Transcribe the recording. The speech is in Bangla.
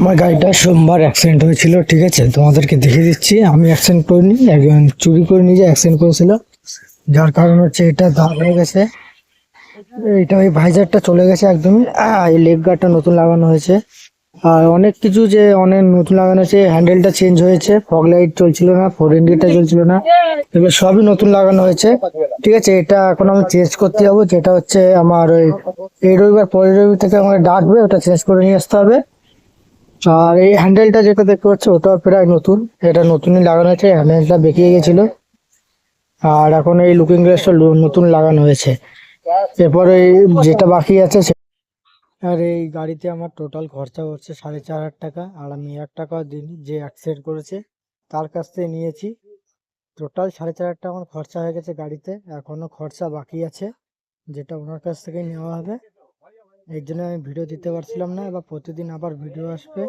আমার গাড়িটা সোমবার অ্যাক্সিডেন্ট হয়েছিল, ঠিক আছে? তোমাদেরকে দেখিয়ে দিচ্ছি। আমি অ্যাক্সিডেন্ট করিনি, একজন চুরি করে নিজে অ্যাক্সিডেন্ট করেছিল, যার কারণ হচ্ছে এটা দাগ হয়ে গেছে। এটা ওই ভাইজারটা চলে গেছে একদমই। এই লেগ গার্ডটা নতুন লাগানো হয়েছে, আর অনেক কিছু যে অনেক নতুন লাগানো হয়েছে। হ্যান্ডেলটা চেঞ্জ হয়েছে, ফগ লাইট চলছিল না, ফোর ইন্ডিয়াটা চলছিল না, এগুলো সবই নতুন লাগানো হয়েছে, ঠিক আছে? এটা এখন আমি চেঞ্জ করতে যাবো, যেটা হচ্ছে আমার ওই এই রবিবার পরের রবিবার থেকে আমাকে ডাকবে, ওটা চেঞ্জ করে নিয়ে আসতে হবে। আর এই হ্যান্ডেলটা যেটা দেখতে পাচ্ছ ওটাও প্রায় নতুন, এটা নতুনই লাগানো হয়েছে। হ্যান্ডেলটা বেঁকিয়ে গেছিল, আর এখন এই লুকিং গ্লাসটা নতুন লাগানো হয়েছে। এরপরে যেটা বাকি আছে আর এই গাড়িতে আমার টোটাল খরচা হচ্ছে 4,500 টাকা। আর আমি 1 টাকা দিন যে অ্যাক্সিডেন্ট করেছে তার কাছ থেকে নিয়েছি। টোটাল 4,500 টাকা আমার খরচা হয়ে গেছে গাড়িতে, এখনো খরচা বাকি আছে, যেটা ওনার কাছ থেকে নেওয়া হবে। এর জন্য আমি ভিডিও দিতে পারছিলাম না, এবার প্রতিদিন আবার ভিডিও আসবে।